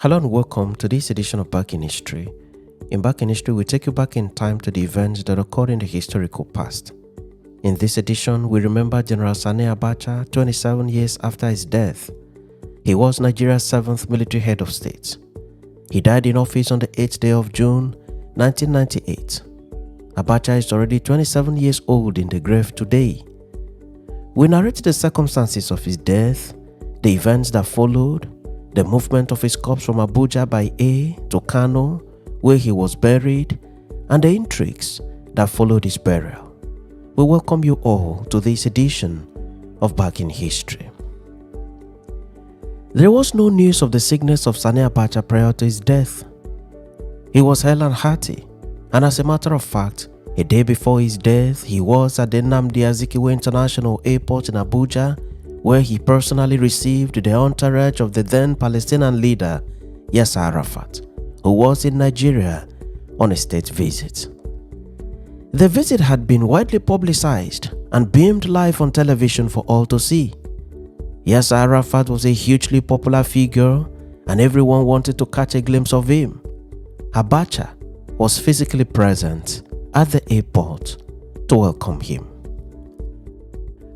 Hello and welcome to this edition of Back in History. In Back in History, we take you back in time to the events that occurred in the historical past. In this edition, we remember General Sani Abacha 27 years after his death. He was Nigeria's 7th military head of state. He died in office on the 8th day of June 1998. Abacha is already 27 years old in the grave today. We narrate the circumstances of his death, the events that followed, the movement of his corpse from Abuja by air to Kano, where he was buried, and the intrigues that followed his burial. We welcome you all to this edition of Back in History. There was no news of the sickness of Sani Abacha prior to his death. He was hale and hearty, and as a matter of fact, a day before his death, he was at the Nnamdi Kanu International Airport in Abuja, where he personally received the entourage of the then Palestinian leader Yasser Arafat, who was in Nigeria on a state visit. The visit had been widely publicized and beamed live on television for all to see. Yasser Arafat was a hugely popular figure and everyone wanted to catch a glimpse of him. Abacha was physically present at the airport to welcome him.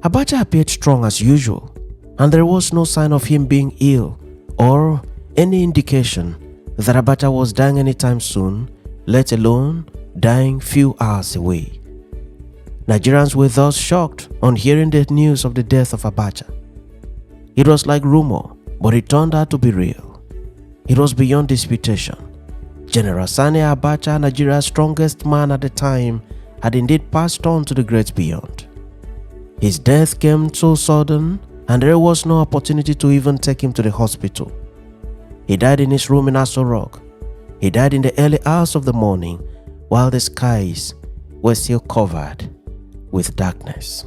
Abacha appeared strong as usual, and there was no sign of him being ill or any indication that Abacha was dying anytime soon, let alone dying few hours away. Nigerians were thus shocked on hearing the news of the death of Abacha. It was like rumor, but it turned out to be real. It was beyond disputation. General Sani Abacha, Nigeria's strongest man at the time, had indeed passed on to the great beyond. His death came so sudden and there was no opportunity to even take him to the hospital. He died in his room in Aso Rock. He died in the early hours of the morning while the skies were still covered with darkness.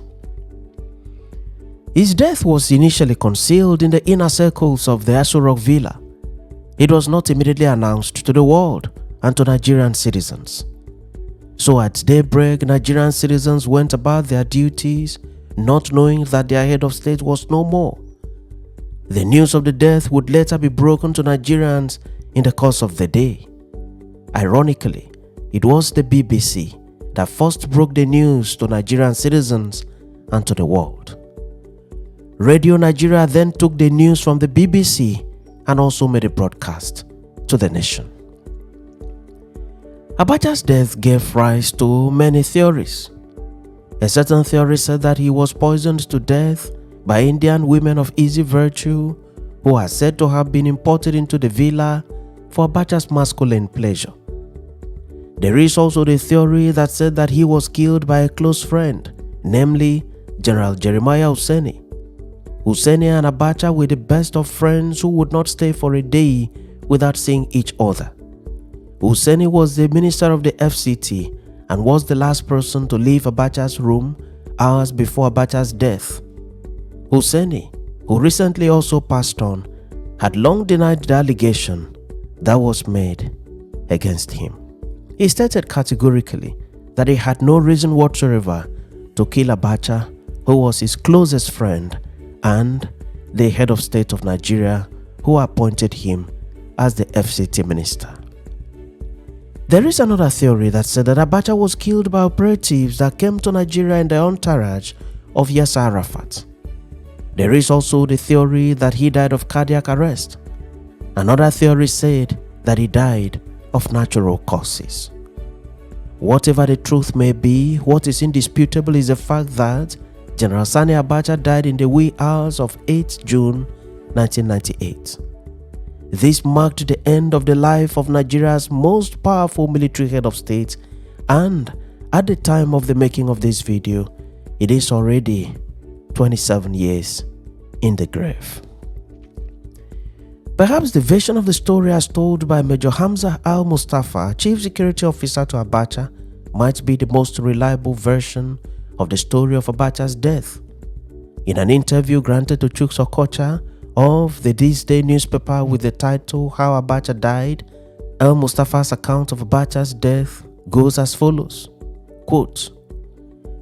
His death was initially concealed in the inner circles of the Aso Rock villa. It was not immediately announced to the world and to Nigerian citizens. So at daybreak, Nigerian citizens went about their duties, not knowing that their head of state was no more. The news of the death would later be broken to Nigerians in the course of the day. Ironically, it was the BBC that first broke the news to Nigerian citizens and to the world. Radio Nigeria then took the news from the BBC and also made a broadcast to the nation. Abacha's death gave rise to many theories. A certain theory said that he was poisoned to death by Indian women of easy virtue who are said to have been imported into the villa for Abacha's masculine pleasure. There is also the theory that said that he was killed by a close friend, namely General Jeremiah Hussaini. Hussaini and Abacha were the best of friends who would not stay for a day without seeing each other. Hussaini was the minister of the FCT and was the last person to leave Abacha's room hours before Abacha's death. Hussaini, who recently also passed on, had long denied the allegation that was made against him. He stated categorically that he had no reason whatsoever to kill Abacha, who was his closest friend and the head of state of Nigeria, who appointed him as the FCT minister. There is another theory that said that Abacha was killed by operatives that came to Nigeria in the entourage of Yasser Arafat. There is also the theory that he died of cardiac arrest. Another theory said that he died of natural causes. Whatever the truth may be, what is indisputable is the fact that General Sani Abacha died in the wee hours of 8 June 1998. This marked the end of the life of Nigeria's most powerful military head of state, and at the time of the making of this video, it is already 27 years in the grave. Perhaps the version of the story as told by Major Hamza Al-Mustafa, Chief Security Officer to Abacha, might be the most reliable version of the story of Abacha's death. In an interview granted to Chuks Okocha of the This Day newspaper with the title How Abacha Died, Al-Mustafa's account of Abacha's death goes as follows, quote,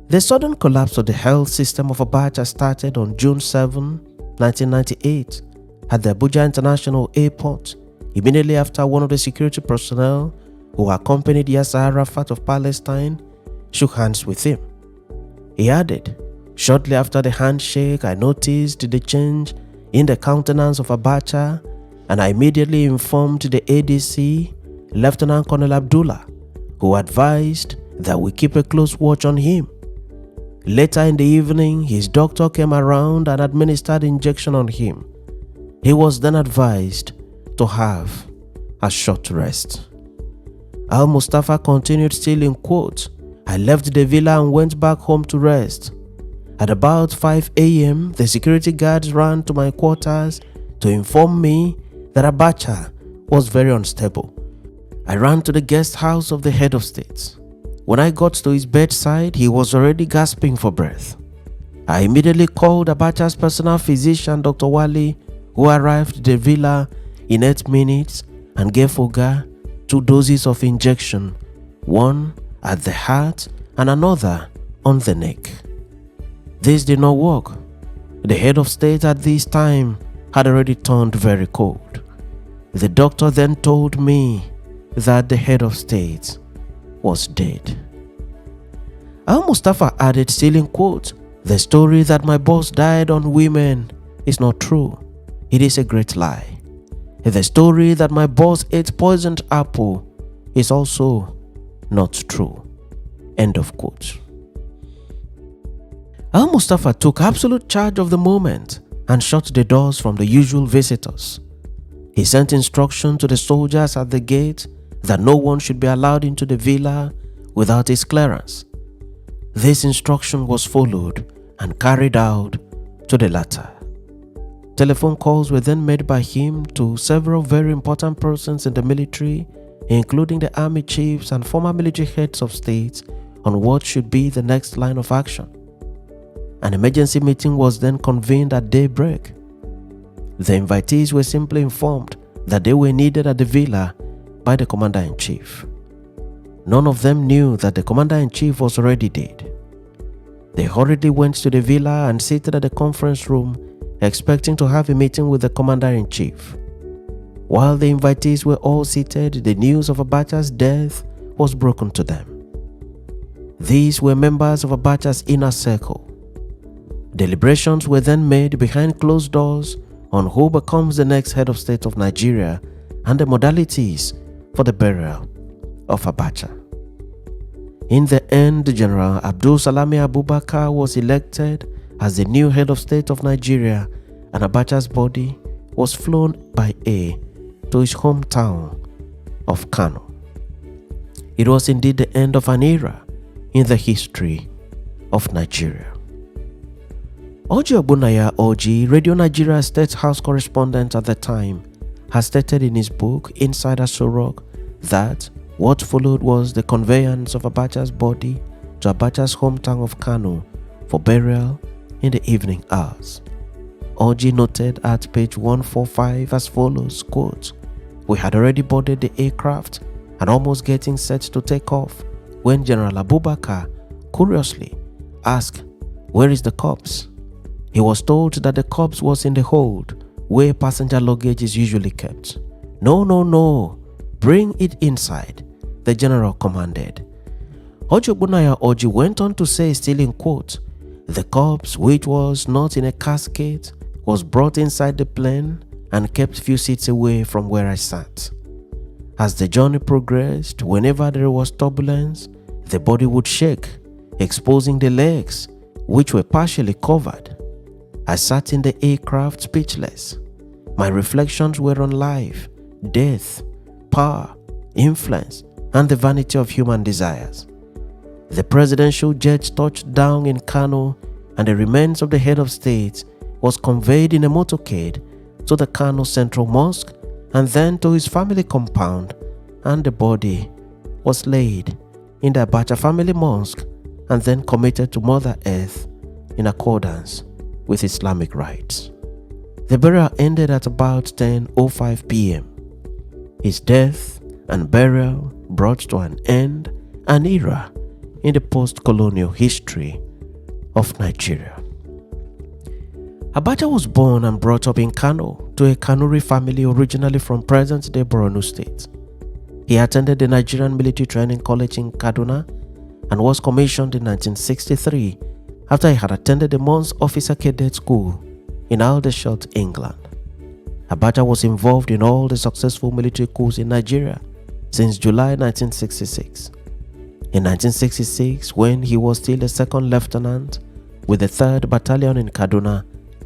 "The sudden collapse of the health system of Abacha started on June 7, 1998 at the Abuja International Airport Immediately after, one of the security personnel who accompanied Yasser Arafat of Palestine shook hands with him. He added, "Shortly after the handshake, I noticed the change in the countenance of Abacha, and I immediately informed the ADC, Lieutenant Colonel Abdullah, who advised that we keep a close watch on him. Later in the evening, his doctor came around and administered injection on him. He was then advised to have a short rest." Al-Mustafa continued, still in quote, "I left the villa and went back home to rest. At about 5 a.m., the security guards ran to my quarters to inform me that Abacha was very unstable. I ran to the guest house of the head of state. When I got to his bedside, he was already gasping for breath. I immediately called Abacha's personal physician, Dr. Wale, who arrived at the villa in 8 minutes and gave Oga 2 doses of injection, one at the heart and another on the neck. This did not work. The head of state at this time had already turned very cold. The doctor then told me that the head of state was dead." Al-Mustafa added, still in quote, "The story that my boss died on women is not true. It is a great lie. The story that my boss ate poisoned apple is also not true." End of quote. Al-Mustafa took absolute charge of the moment and shut the doors from the usual visitors. He sent instruction to the soldiers at the gate that no one should be allowed into the villa without his clearance. This instruction was followed and carried out to the latter. Telephone calls were then made by him to several very important persons in the military, including the army chiefs and former military heads of state, on what should be the next line of action. An emergency meeting was then convened at daybreak. The invitees were simply informed that they were needed at the villa by the commander-in-chief. None of them knew that the commander-in-chief was already dead. They hurriedly went to the villa and seated at the conference room, expecting to have a meeting with the commander-in-chief. While the invitees were all seated, the news of Abacha's death was broken to them. These were members of Abacha's inner circle. Deliberations were then made behind closed doors on who becomes the next head of state of Nigeria and the modalities for the burial of Abacha. In the end, General Abdul Salami Abubakar was elected as the new head of state of Nigeria, and Abacha's body was flown by air to his hometown of Kano. It was indeed the end of an era in the history of Nigeria. Orji Ogbonnaya Orji, Radio Nigeria State House correspondent at the time, has stated in his book Inside Aso Rock that what followed was the conveyance of Abacha's body to Abacha's hometown of Kano for burial in the evening hours. Orji noted at page 145 as follows, quote, "We had already boarded the aircraft and almost getting set to take off when General Abubakar curiously asked, 'Where is the corpse?' He was told that the corpse was in the hold where passenger luggage is usually kept. 'No, bring it inside,' the general commanded." Orji Ogbonnaya Orji went on to say, still in quote, "The corpse, which was not in a casket, was brought inside the plane and kept few seats away from where I sat. As the journey progressed, whenever there was turbulence, the body would shake, exposing the legs, which were partially covered. I sat in the aircraft speechless. My reflections were on life, death, power, influence, and the vanity of human desires. The presidential jet touched down in Kano, and the remains of the head of state was conveyed in a motorcade to the Kano Central Mosque and then to his family compound, and the body was laid in the Abacha family mosque and then committed to Mother Earth in accordance with Islamic rites. The burial ended at about 10:05 p.m. His death and burial brought to an end an era in the post-colonial history of Nigeria. Abacha was born and brought up in Kano. to a Kanuri family originally from present-day Borno State. He attended the Nigerian Military Training College in Kaduna and was commissioned in 1963 after he had attended a month's officer cadet school in Aldershot, England. Abacha was involved in all the successful military coups in Nigeria since July 1966. In 1966, when he was still a second lieutenant with the 3rd Battalion in Kaduna,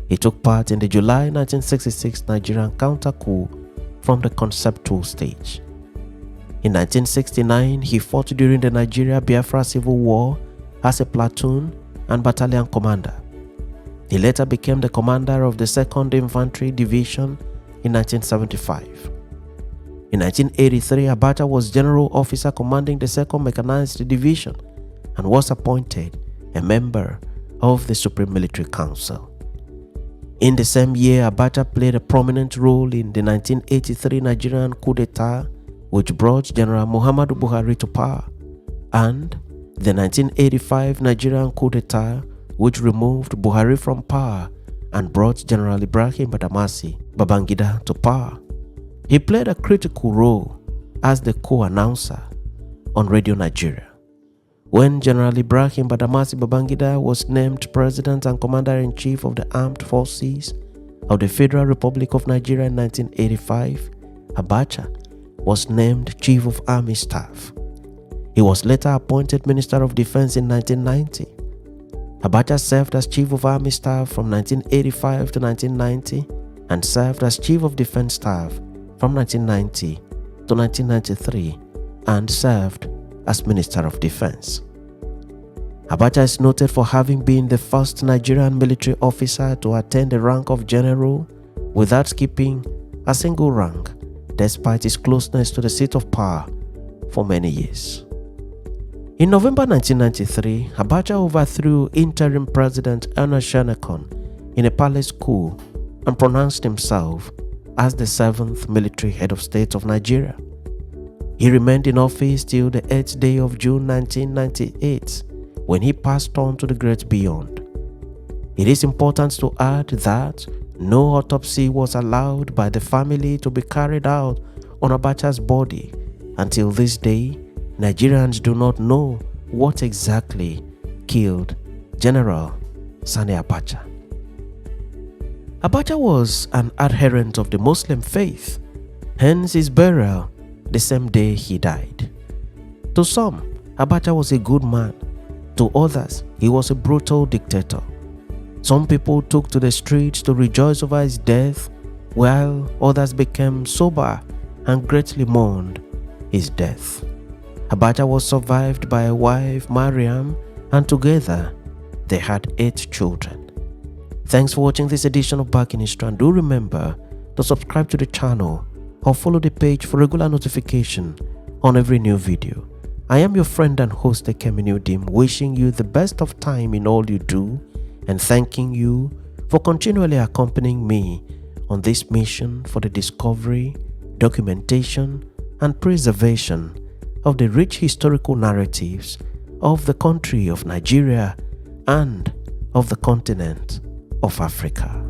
he took part in the July 1966 Nigerian counter-coup from the conceptual stage. In 1969, he fought during the Nigeria-Biafra Civil War as a platoon and battalion commander. He later became the commander of the 2nd Infantry Division in 1975. In 1983, Abacha was General Officer commanding the 2nd Mechanized Division and was appointed a member of the Supreme Military Council. In the same year, Abacha played a prominent role in the 1983 Nigerian coup d'etat, which brought General Muhammadu Buhari to power, and the 1985 Nigerian coup d'etat, which removed Buhari from power and brought General Ibrahim Badamasi Babangida to power. He played a critical role as the co-announcer on Radio Nigeria. When General Ibrahim Badamasi Babangida was named President and Commander-in-Chief of the Armed Forces of the Federal Republic of Nigeria in 1985, Abacha was named Chief of Army Staff. He was later appointed Minister of Defense in 1990. Abacha served as Chief of Army Staff from 1985 to 1990 and served as Chief of Defense Staff from 1990 to 1993 and served as Minister of Defense. Abacha is noted for having been the first Nigerian military officer to attain the rank of general without skipping a single rank, despite his closeness to the seat of power for many years. In November 1993, Abacha overthrew interim President Nnamdi in a palace coup and pronounced himself as the 7th military head of state of Nigeria. He remained in office till the 8th day of June 1998, when he passed on to the great beyond. It is important to add that no autopsy was allowed by the family to be carried out on Abacha's body. Until this day, Nigerians do not know what exactly killed General Sani Abacha. Abacha was an adherent of the Muslim faith, hence his burial the same day he died. To some, Abacha was a good man. To others, he was a brutal dictator. Some people took to the streets to rejoice over his death, while others became sober and greatly mourned his death. Abacha was survived by a wife, Mariam, and together they had 8 children. Thanks for watching this edition of Back in History, and do remember to subscribe to the channel or follow the page for regular notification on every new video. I am your friend and host Ekemini, wishing you the best of time in all you do and thanking you for continually accompanying me on this mission for the discovery, documentation, and preservation of the rich historical narratives of the country of Nigeria and of the continent of Africa.